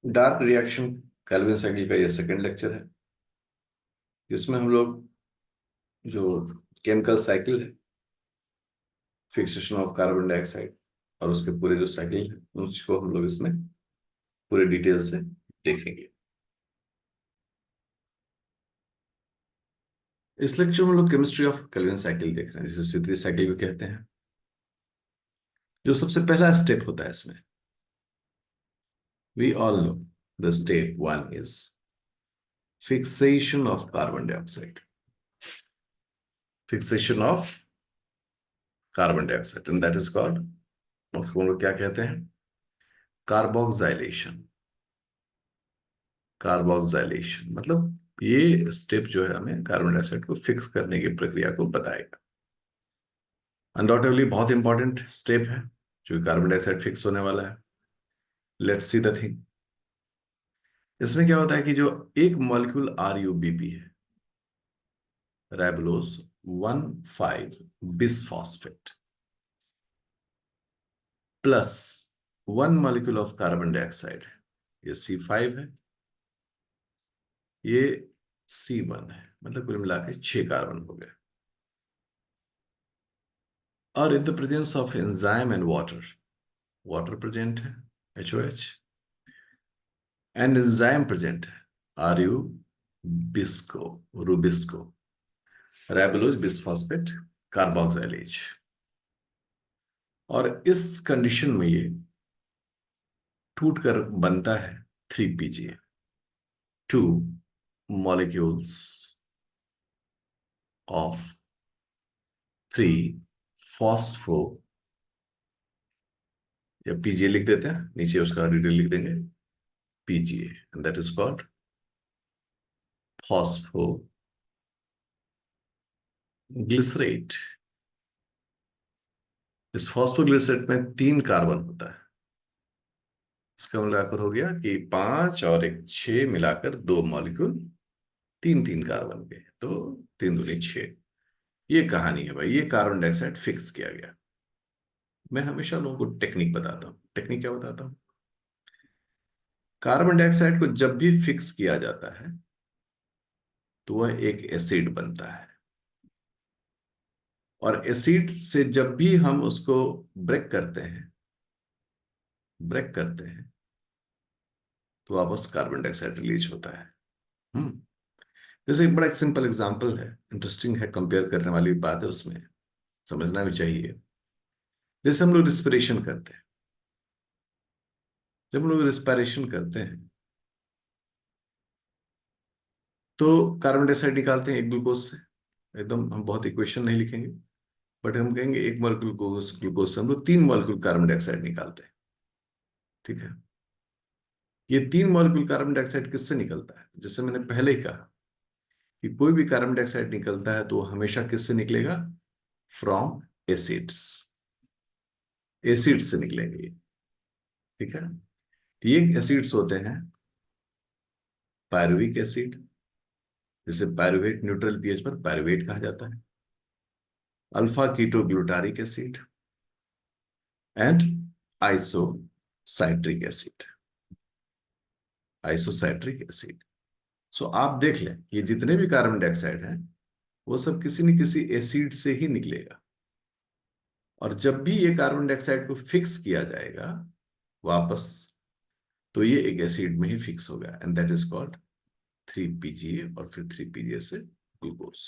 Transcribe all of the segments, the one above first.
Dark reaction Calvin cycle का ये second lecture है, जिसमें हम लोग जो केमिकल साइकिल है, फिक्सेशन ऑफ कार्बन डाइऑक्साइड और उसके पूरे जो साइकिल है उसको हम लोग इसमें पूरे डिटेल से देखेंगे। इस लेक्चर में हम लोग केमिस्ट्री ऑफ कैल्विन साइकिल देख रहे हैं, जिसे C3 साइकिल भी कहते हैं। जो सबसे पहला स्टेप होता है इसमें, we all know the step one is fixation of carbon dioxide. Fixation of carbon dioxide and that is called, उसको हम लोग क्या कहते हैं, कार्बोक्सिलेशन। कार्बोक्सिलेशन मतलब ये स्टेप जो है हमें कार्बन डाइऑक्साइड को फिक्स करने की प्रक्रिया को बताएगा। अनडाउटेडली बहुत इंपॉर्टेंट स्टेप है, जो कार्बन डाइऑक्साइड फिक्स होने वाला है। Let's see the thing. इसमें क्या होता है कि जो एक मॉलिक्यूल RuBP है, राइबोलोज 1,5 bisphosphate, plus one molecule of carbon dioxide है, ये C5 है, ये C1 है, मतलब कुल मिला के 6 कार्बन हो गए। और in the presence of enzyme and water, water present है HOH, एंड एंजाइम प्रेजेंट है RuBisco, रूबिस्को, राइबोलोज बिसफॉस्फेट कार्बोक्सिलेज। और इस कंडीशन में ये टूट कर बनता है 3PGA, 2 molecules of 3 फॉस्फो, या PGA लिख देते हैं, नीचे उसका डिटेल लिख देंगे PGA, and that is called phospho glycerate. इस फॉस्फोग्लिसरेट में 3 कार्बन होता है। इसका मिलाकर हो गया कि 5 और एक 6 मिलाकर 2 मॉलिक्यूल, 3 3 कार्बन के, तो 3 दूनी 6। ये कहानी है भाई, ये कार्बन डाइऑक्साइड फिक्स किया गया। मैं हमेशा लोगों को टेक्निक बताता हूँ। टेक्निक क्या बताता हूँ? कार्बन डाइऑक्साइड को जब भी फिक्स किया जाता है तो वह एक एसिड बनता है, और एसिड से जब भी हम उसको ब्रेक करते हैं, ब्रेक करते हैं, तो वापस कार्बन डाइऑक्साइड रिलीज होता है। हम्म जैसे एक बड़ा एक सिंपल एग्जांपल है, इंटरेस्टिंग है, कंपेयर करने वाली बात है, उसमें समझना भी चाहिए। जैसे हम लोग रिस्पिरेशन करते हैं, जब हम लोग रिस्पिरेशन करते हैं तो कार्बन डाइऑक्साइड निकालते हैं एक ग्लूकोज से। एकदम हम बहुत इक्वेशन नहीं लिखेंगे, बट हम कहेंगे एक मॉलिक्यूल ग्लूकोज, ग्लूकोज से हम लोग 3 मॉलिक्यूल कार्बन डाइऑक्साइड निकालते हैं। ठीक है, ये 3 मॉलिक्यूल कार्बन डाइऑक्साइड किससे निकलता है? जैसे मैंने पहले ही कहा कि कोई भी कार्बन डाइऑक्साइड निकलता है तो वो हमेशा किससे निकलेगा? फ्रॉम एसिड्स, एसिड से निकलेंगे ये। ठीक है, तो ये एसिड्स होते हैं पायरुविक एसिड, जिसे पायरुवेट, न्यूट्रल पीएच पर पायरुवेट कहा जाता है, alpha keto glutaric acid and isocitric acid, isocitric acid. So आप देख लें, ये जितने भी कार्बन डाइऑक्साइड हैं वो सब किसी न किसी एसिड से ही निकलेगा। और जब भी ये कार्बन डाइऑक्साइड को फिक्स किया जाएगा वापस, तो ये एक एसिड में ही फिक्स होगा, and that is called 3PGA, और फिर 3PGA से ग्लूकोज।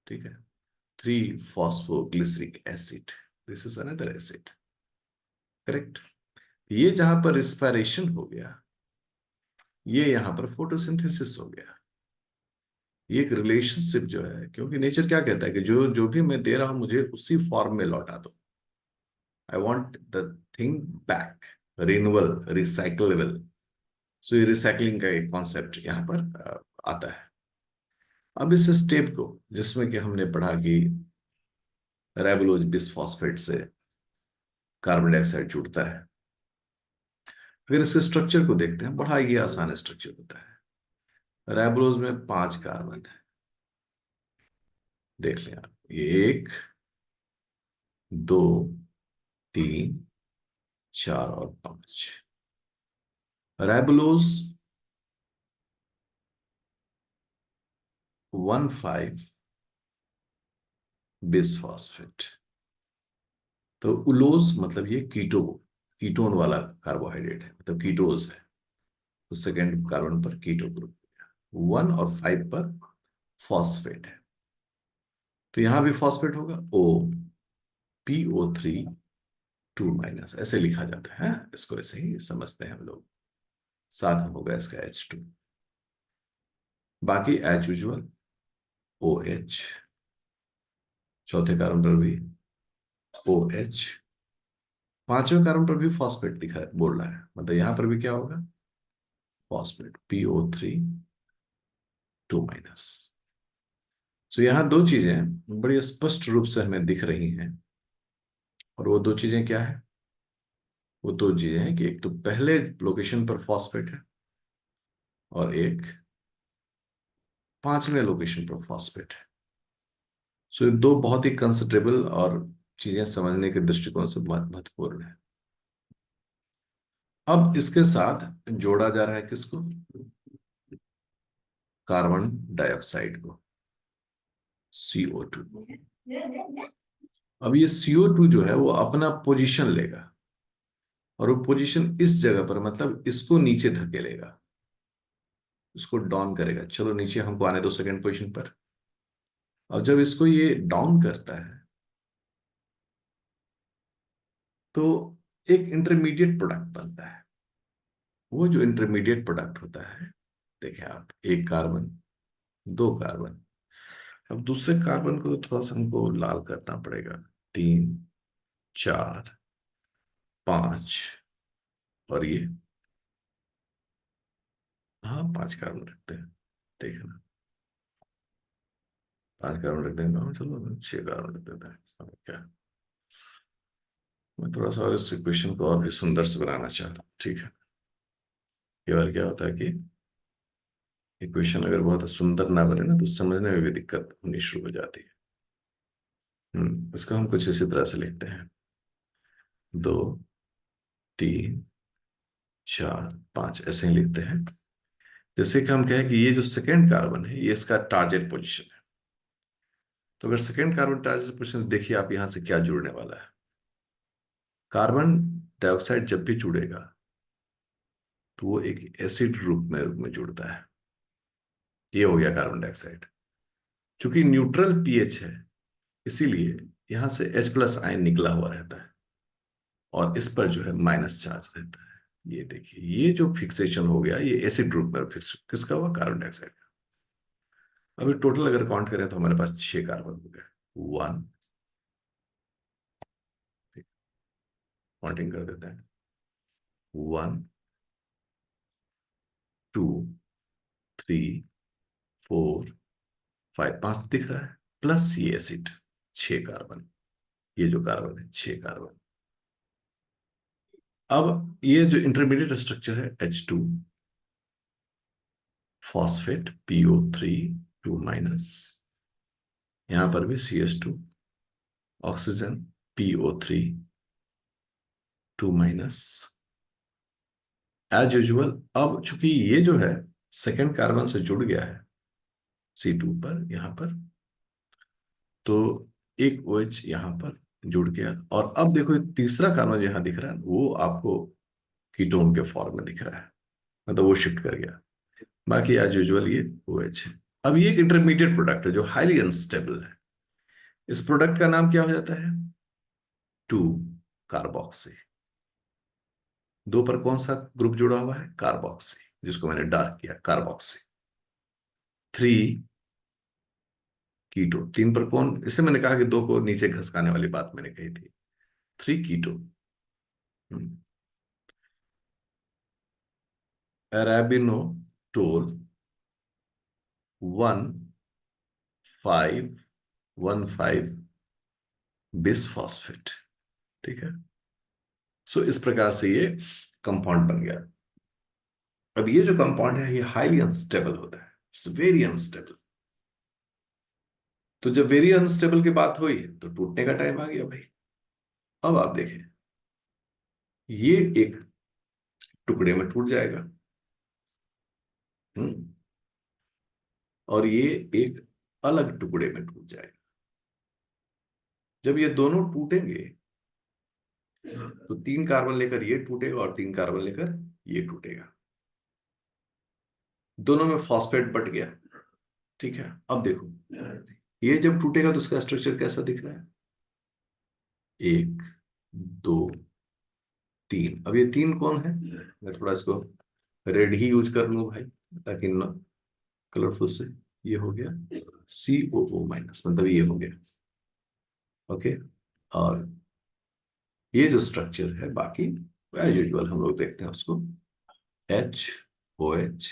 ठीक है, 3 phosphoglyceric acid, this is another acid. Correct. ये जहां पर रिस्पायरेशन हो गया, ये यहां पर फोटोसिंथेसिस हो गया। ये एक रिलेशनशिप जो है, क्योंकि नेचर क्या कहता है कि जो जो भी मैं दे रहा हूं मुझे उसी फॉर्म में लौटा दो। I want the thing back, renewal, recyclable. So ये रिसाइकलिंग का एक कॉन्सेप्ट यहाँ पर आता है। अब इस स्टेप को, जिसमें कि हमने पढ़ा कि राइबोलोज बिसफॉस्फेट से कार्बन डाइऑक्साइड जुड़ता है, फिर इसके स्ट्रक्चर को देखते हैं। बड़ा ये आसान स्ट्रक्चर होता है। राइबोलोज में 5 कार्बन है, देख लें आप, ये 1 2 3 4 और 5। Ribulose 1,5 bisphosphate. तो उलोज मतलब ये कीटोन वाला कार्बोहाइड्रेट है, मतलब कीटोज है। तो सेकेंड कार्बन पर कीटो ग्रुप, 1 और 5 पर फॉस्फेट है। तो यहां भी फॉस्फेट होगा, PO3 2- ऐसे लिखा जाता है, इसको ऐसे ही समझते हैं हम लोग। साथ में होगा इसका H2। बाकी एज यूजुअल OH, चौथे कार्बन पर भी OH, पांचवें कार्बन पर भी फॉस्फेट दिखा बोल रहा है, मतलब यहां पर भी क्या होगा, फॉस्फेट PO3 2-। तो यहां दो चीजें बड़ी स्पष्ट रूप से हमें दिख रही हैं, और वो दो चीजें क्या है? वो दो चीजें हैं कि एक तो पहले लोकेशन पर फॉस्फेट है, और एक पांचवें लोकेशन पर फॉस्फेट है। सो ये दो बहुत ही कंसिडरेबल और चीजें समझने के दृष्टिकोण से बहुत महत्वपूर्ण है। अब इसके साथ जोड़ा जा रहा है किसको? कार्बन डाइऑक्साइड को, CO2। अब ये CO2 जो है वो अपना पोजीशन लेगा, और वो पोजीशन इस जगह पर, मतलब इसको नीचे धकेलेगा, इसको डाउन करेगा। चलो नीचे हमको आने दो सेकंड पोजीशन पर। अब जब इसको ये डाउन करता है तो एक इंटरमीडिएट प्रोडक्ट बनता है। वो जो इंटरमीडिएट प्रोडक्ट होता है, देखें आप, एक कार्बन, दो कार्बन। अब दूसरे कार्बन को थोड़ा सा हमको लाल करना पड़ेगा। 3 4 5, और ये, हाँ 5 कार्बन रखते हैं, ठीक है ना? 5 कार्बन रख देंगे, हाँ, चलो 6 कार्बन रख देते हैं, क्या। मैं थोड़ा सा और इस इक्वेशन को और भी सुंदर से बनाना चाह रहा हूँ, ठीक है। कई बार क्या होता है कि इक्वेशन अगर बहुत सुंदर ना बने ना, तो समझने में भी दिक्कत होनी शुरू हो जाती है। इसको हम कुछ इसी तरह से लिखते हैं, 2 3 4 5, ऐसे ही लिखते हैं। जैसे कि हम कहें कि ये जो सेकेंड कार्बन है, ये इसका टारगेट पोजीशन है। तो अगर सेकेंड कार्बन टारगेट पोजीशन, देखिए आप यहां से क्या जुड़ने वाला है। कार्बन डाइऑक्साइड जब भी जुड़ेगा तो वो एक एसिड रूप में जुड़ता है। ये हो गया कार्बन डाइऑक्साइड। चूंकि न्यूट्रल पीएच है, इसीलिए यहां से H+ आयन निकला हुआ रहता है, और इस पर जो है माइनस चार्ज रहता है। ये देखिए, ये जो फिक्सेशन हो गया, ये एसिड ग्रुप में फिक्स किसका हुआ? कार्बन डाइऑक्साइड का। अभी टोटल अगर काउंट करें तो हमारे पास 6 कार्बन हो गए। 1, काउंटिंग कर देते हैं, 1 2 3 4 5, 5 दिख रहा है, प्लस ये एसिड, 6 कार्बन। ये जो कार्बन है, 6 कार्बन। अब ये जो इंटरमीडिएट स्ट्रक्चर है, H2, फॉस्फेट PO3 2-। यहां पर भी CH2, oxygen PO3 2-। As usual, अब चूंकि ये जो है सेकेंड कार्बन से जुड़ गया है C2 पर, यहां पर, तो एक OH यहां पर जुड़ गया। और अब देखो ये तीसरा कार्बन यहां दिख रहा है, वो आपको कीटोन के फॉर्म में दिख रहा है, मतलब वो शिफ्ट कर गया। बाकी एज यूजुअल ये OH है। अब ये एक इंटरमीडिएट प्रोडक्ट है जो हाईली अनस्टेबल है। इस प्रोडक्ट का नाम क्या हो जाता है? 2 कार्बोक्सी। दो पर कौन सा ग्रुप जुड़ा हुआ है? कार्बोक्सी, जिसको मैंने डार्क किया, कार्बोक्सी। 3 कीटो, 3 पर कौन, इससे मैंने कहा कि दो को नीचे घसकाने वाली बात मैंने कही थी। 3 कीटो, अरेबिनोटोल 1 5 1 5 बिसफॉस्फेट, ठीक है। सो इस प्रकार से ये कंपाउंड बन गया। अब ये जो कंपाउंड है, ये हाईली अनस्टेबल होता है, इट्स वेरी अनस्टेबल। तो जब वेरी अनस्टेबल की बात हुई तो टूटने का टाइम आ गया भाई। अब आप देखें, ये एक टुकड़े में टूट जाएगा। हम्म। और ये एक अलग टुकड़े में टूट जाएगा। जब ये दोनों टूटेंगे तो 3 कार्बन लेकर ये टूटेगा और 3 कार्बन लेकर ये टूटेगा। दोनों में फॉस्फेट बट गया। ठीक है, अब देखो, ये जब टूटेगा तो उसका स्ट्रक्चर कैसा दिख रहा है? 1 2 3। अब ये 3 कौन है? मैं थोड़ा इसको रेड ही यूज कर लूँ भाई, ताकि न कलरफुल से। ये हो गया COO-, मतलब ये हो गया। ओके। और ये जो स्ट्रक्चर है बाकी एज यूजुअल हम लोग देखते हैं उसको, HOH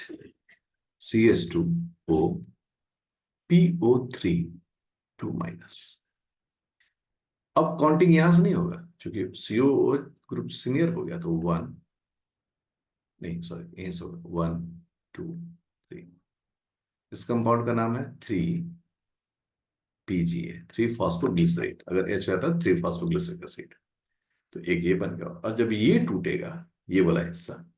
CH2O PO3 2-। अब काउंटिंग यहां से नहीं होगा क्योंकि COO ग्रुप सीनियर हो गया, तो 1, नहीं सॉरी, यहीं से होगा 1 2 3। इस कंपाउंड का नाम है 3 PGA, 3 फॉस्फोग्लिसरेट। अगर H रहता 3 फॉस्फोग्लिसरिक एसिड। तो एक ये बन गया, और जब ये टूटेगा, ये वाला हिस्सा,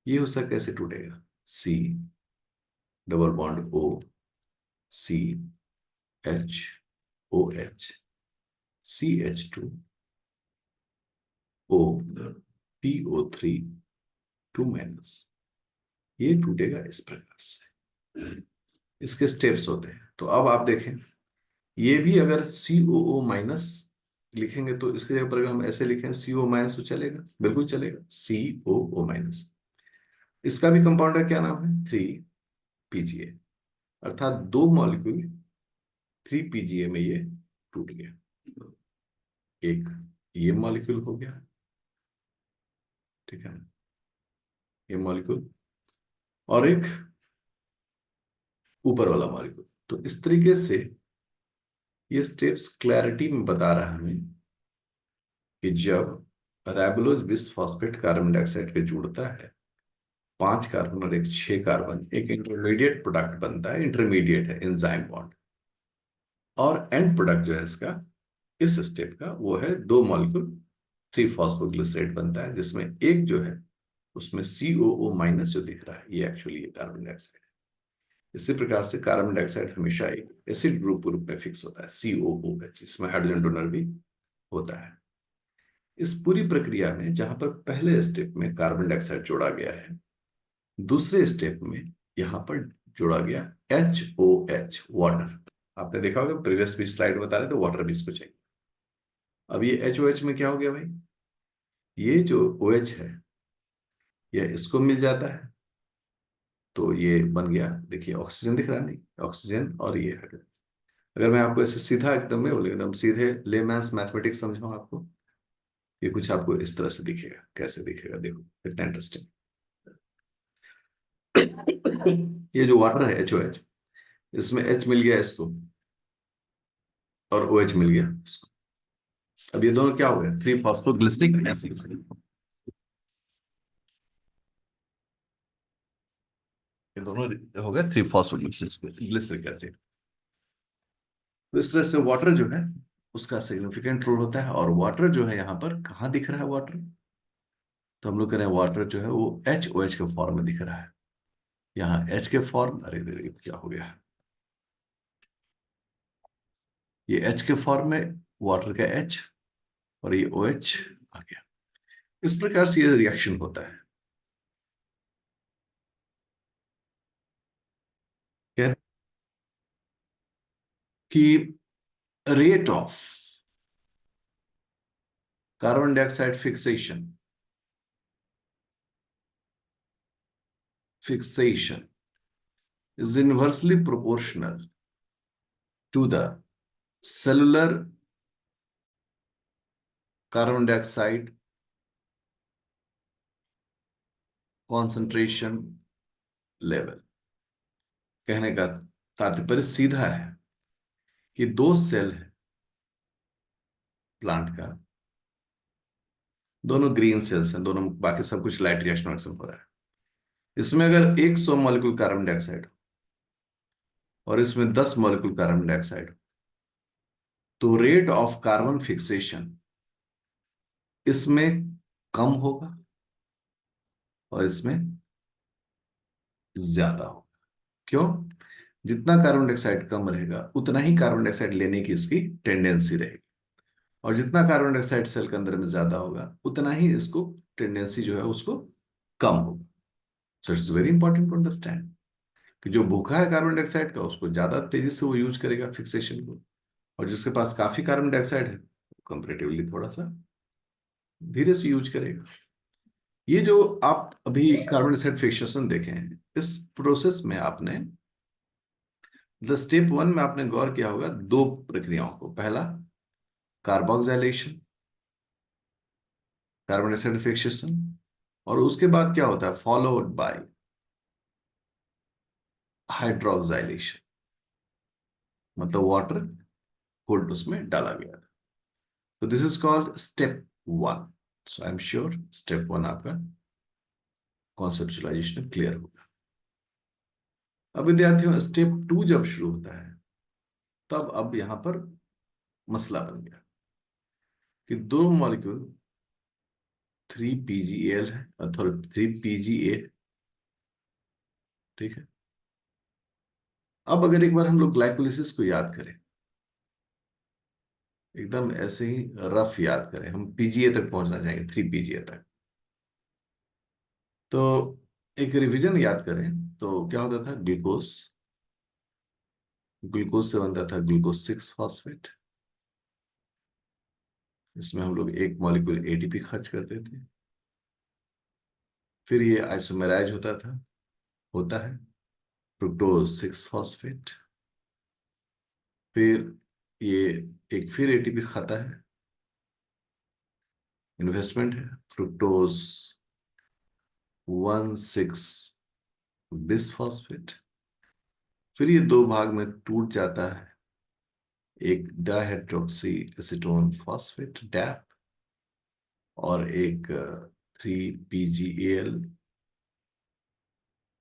ये हिस्सा कैसे टूटेगा? C:\O2CH2O PO3 2-। ये टूटेगा इस प्रकार से। इसके स्टेप्स होते हैं। तो अब आप देखें, ये भी अगर COO- लिखेंगे तो इसके जगह पर अगर हम ऐसे लिखें CO- तो चलेगा, बिल्कुल चलेगा, COO-। इसका भी कंपाउंड है, क्या नाम है? 3 PGA। अर्थात 2 मॉलिक्यूल 3 PGA में ये टूट गया। एक ये मॉलिक्यूल हो गया, ठीक है, ये मॉलिक्यूल, और एक ऊपर वाला मॉलिक्यूल। तो इस तरीके से ये स्टेप्स क्लैरिटी में बता रहा है हमें कि जब राइबोलोज बिसफॉस्फेट कार्बन डाइऑक्साइड के जुड़ता है, 5 कार्बन और एक 6 कार्बन, एक इंटरमीडिएट प्रोडक्ट बनता है। इंटरमीडिएट है एंजाइम बॉन्ड, और एंड प्रोडक्ट जो है इसका, इस स्टेप का, वो है 2 मॉलिक्यूल 3 फॉस्फोग्लिसरेट बनता है, जिसमें एक जो है उसमें COO- जो दिख रहा है, ये एक्चुअली ये कार्बन डाइऑक्साइड है। इसी प्रकार से कार्बन डाइऑक्साइड हमेशा एक एसिड ग्रुप रूप में फिक्स होता है, COOH, जिसमें हाइड्रोजन डोनर भी होता है। इस पूरी प्रक्रिया में जहां पर पहले स्टेप में कार्बन डाइऑक्साइड जोड़ा गया है, दूसरे स्टेप में यहां पर जोड़ा गया HOH, वाटर। आपने देखा होगा प्रीवियस भी स्लाइड बता रहे थे, वाटर भी इसको चाहिए। अब ये HOH में क्या हो गया भाई? ये जो OH है, ये इसको मिल जाता है, तो ये बन गया, देखिए ऑक्सीजन दिख रहा है, नहीं, ऑक्सीजन और ये हाइड्रोजन। अगर मैं आपको ऐसे सीधा एकदम में बोले, एकदम सीधे लेमैन्स मैथमेटिक्स समझाऊं आपको, ये कुछ आपको इस तरह से दिखेगा। कैसे दिखेगा? देखो कितना इंटरेस्टिंग। ये जो वाटर है HOH, इसमें H मिल गया इसको, और OH मिल गया इसको। अब ये दोनों क्या हो गए? 3 फॉस्फोग्लिसरिक एसिड। ये दोनों हो गए 3 फॉस्फोग्लिसरिक एसिड। तो इस तरह से वाटर जो है उसका सिग्निफिकेंट रोल होता है। और वाटर जो है यहाँ पर कहाँ दिख रहा है वाटर? तो हम लोग कह रहे हैं वाटर जो है वो HOH के फॉर्म में दिख रहा है। यहाँ H के फॉर्म, अरे अरे क्या हो गया, ये H के फॉर्म में, वाटर का H, और ये OH आ गया। इस प्रकार से ये रिएक्शन होता है। क्या कि rate of carbon dioxide fixation is inversely proportional to the cellular carbon dioxide concentration level। कहने का तात्पर्य सीधा है कि 2 सेल है प्लांट का, दोनों ग्रीन सेल्स हैं, दोनों, बाकी सब कुछ लाइट रिएक्शन हो रहा है। इसमें अगर 100 मॉलिक्यूल कार्बन डाइऑक्साइड और इसमें 10 मॉलिक्यूल कार्बन डाइऑक्साइड, तो रेट ऑफ कार्बन फिक्सेशन इसमें कम होगा, और इसमें ज्यादा होगा। क्यों? जितना कार्बन डाइऑक्साइड कम रहेगा उतना ही कार्बन डाइऑक्साइड लेने की इसकी टेंडेंसी रहेगी, और जितना कार्बन डाइऑक्साइड सेल के अंदर में ज्यादा होगा उतना ही इसको टेंडेंसी जो है उसको कम होगा। So it's very important to understand कि जो भूखा है कार्बन डाइऑक्साइड का उसको ज्यादा तेजी से वो यूज करेगा फिक्सेशन को, और जिसके पास काफी कार्बन डाइऑक्साइड है कंपेरेटिवली थोड़ा सा धीरे से यूज करेगा। ये जो आप अभी कार्बन डाइऑक्साइड फिक्सेशन देखे हैं, इस प्रोसेस में आपने स्टेप वन में आपने गौर किया होगा दो प्रक्रियाओं को। पहला कार्बोक्सिलेशन, कार्बन डाइऑक्साइड फिक्सेशन, और उसके बाद क्या होता है फॉलोड बाय हाइड्रोक्साइलेशन, मतलब वाटर को उसमें डाला गया। तो this is called step one. So I am sure step one आपका कॉन्सेप्चुलाइजेशन क्लियर होगा। अब विद्यार्थियों स्टेप टू जब शुरू होता है तब अब यहां पर मसला बन गया कि दो मॉलिक्यूल 3 PgAl है अथवा 3 PgA, ठीक है। अब अगर एक बार हम लोग ग्लाइकोलिसिस को याद करें, एकदम ऐसे ही रफ याद करें, हम पीजीए तक पहुंचना चाहेंगे 3 PgA तक, तो एक रिवीजन याद करें तो क्या होता था ग्लूकोज, ग्लूकोज से बनता था ग्लूकोज 6 फॉस्फेट। इसमें हम लोग एक मॉलिक्यूल एटीपी खर्च करते थे, फिर ये आइसोमेराइज होता है फ्रुक्टोज 6 फॉस्फेट, फिर ये एक फिर एटीपी खाता है, इन्वेस्टमेंट है फ्रुक्टोज 1,6 बिसफॉस्फेट, फिर ये दो भाग में टूट जाता है, एक डाइहाइड्रोक्सी एसीटोन फॉस्फेट डैप और एक 3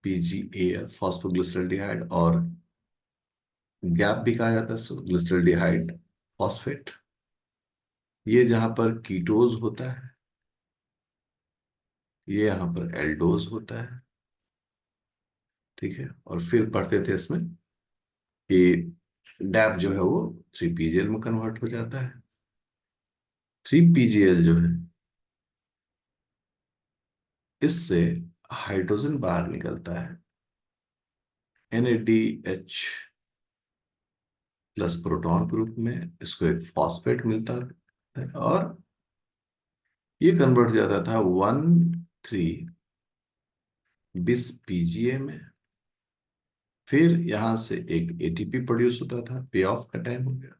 PGAL फॉस्फोग्लिसरॉल्डिहाइड, और गैप भी कहा जाता है ग्लिसरॉल्डिहाइड फॉस्फेट। ये जहां पर कीटोज होता है, ये यहां पर एल्डोज होता है, ठीक है। और फिर पढ़ते थे इसमें कि डैप जो है वो 3 PGL में कन्वर्ट हो जाता है। 3 PGL जो है इससे हाइड्रोजन बाहर निकलता है, NADH+ प्रोटॉन के रूप में, इसको एक फॉस्फेट मिलता है, और ये कन्वर्ट हो जाता था 1,3 bis PGA में। फिर यहां से एक एटीपी प्रोड्यूस होता था, पे ऑफ का टाइम हो गया,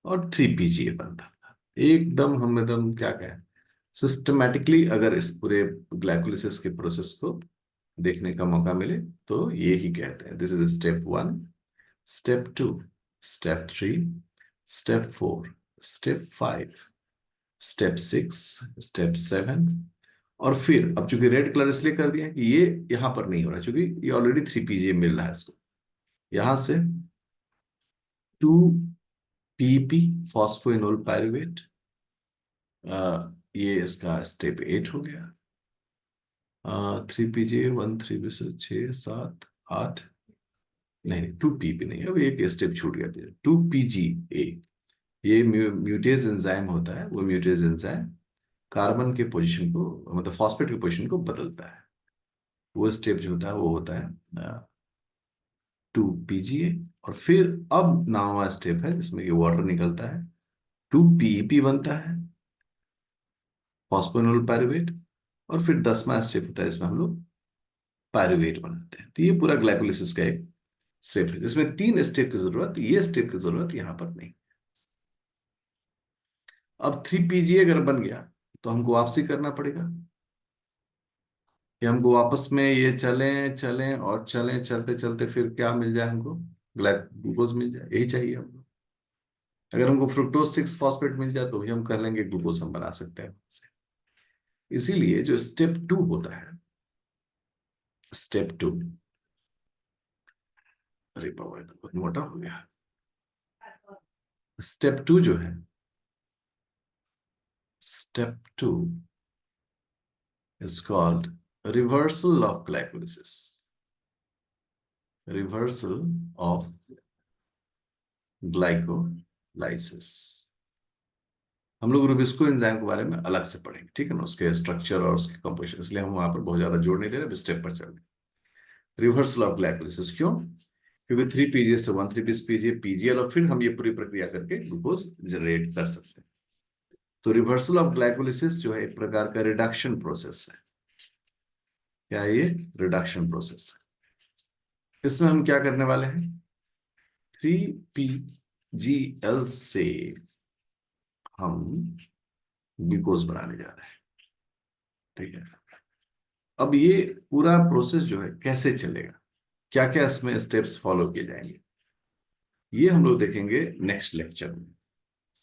और 3 PGA बनता था। एकदम हम एकदम क्या कहें सिस्टमैटिकली अगर इस पूरे ग्लाइकोलिसिस के प्रोसेस को देखने का मौका मिले तो ये ही कहते हैं this is step one, step two, step three, step four, step five, step six, step seven. और फिर अब चूंकि रेड कलर इसलिए कर दिया कि ये यहां पर नहीं हो रहा, चूंकि ये ऑलरेडी 3 PGA मिल रहा है इसको, यहां से 2 PP फॉस्फोइनोल पायरुवेट, ये इसका स्टेप 8 हो गया। 3 PGA 1 3 से 6 7 8, नहीं 2 PP नहीं, अब एक स्टेप छूट गया। 2 PGA ये म्यूटेज एंजाइम होता है, वो म्यूटेज एंजाइम कार्बन के पोजीशन को मतलब फॉस्फेट के पोजीशन को बदलता है। वो स्टेप जो होता है वो होता है 2 PGA। और फिर अब नौवां स्टेप है जिसमें ये वाटर निकलता है, 2 PEP बनता है फॉस्फोइनोल पायरुवेट, और फिर 10वां स्टेप होता है इसमें हम लोग पायरुवेट बनाते हैं। तो ये पूरा ग्लाइकोलिसिस का एक स्टेप है जिसमें 3 स्टेप की जरूरत, ये स्टेप की जरूरत यहां पर नहीं। अब 3 PGA अगर बन गया तो हमको वापसी करना पड़ेगा कि हमको वापस में ये चलें चलें और चलें, चलते चलते फिर क्या मिल जाए हमको, ग्लूकोज मिल जाए, यही चाहिए हमको। अगर हमको फ्रुक्टोज 6 फॉस्फेट मिल जाए तो भी हम कर लेंगे, ग्लूकोज हम बना सकते हैं उससे। इसीलिए जो स्टेप टू होता है, स्टेप टू, अरे बाबा ये तो बहुत मोटा हो गया। स्टेप टू जो है, step two is called reversal of glycolysis, reversal of glycolysis. हम लोग रुबिस्को एंजाइम के बारे में अलग से पढ़ेंगे, ठीक है ना, उसके स्ट्रक्चर और उसके कंपोजिशन, इसलिए हम वहां पर बहुत ज्यादा जोड़ नहीं दे रहे, स्टेप पर चल रहे। रिवर्सल ऑफ ग्लाइकोलिसिस क्यों? क्योंकि 3 पीजीए से 1 3 पीजीए पीजीएल, और फिर हम ये पूरी प्रक्रिया करके ग्लूकोज जनरेट कर सकते हैं। तो रिवर्सल ऑफ ग्लाइकोलिसिस जो है एक प्रकार का रिडक्शन प्रोसेस है। क्या ये रिडक्शन प्रोसेस है? इसमें हम क्या करने वाले हैं, 3 पीजीएल से हम ग्लूकोज बनाने जा रहे हैं, ठीक है। अब ये पूरा प्रोसेस जो है कैसे चलेगा, क्या क्या इसमें स्टेप्स फॉलो किए जाएंगे, ये हम लोग देखेंगे नेक्स्ट लेक्चर में।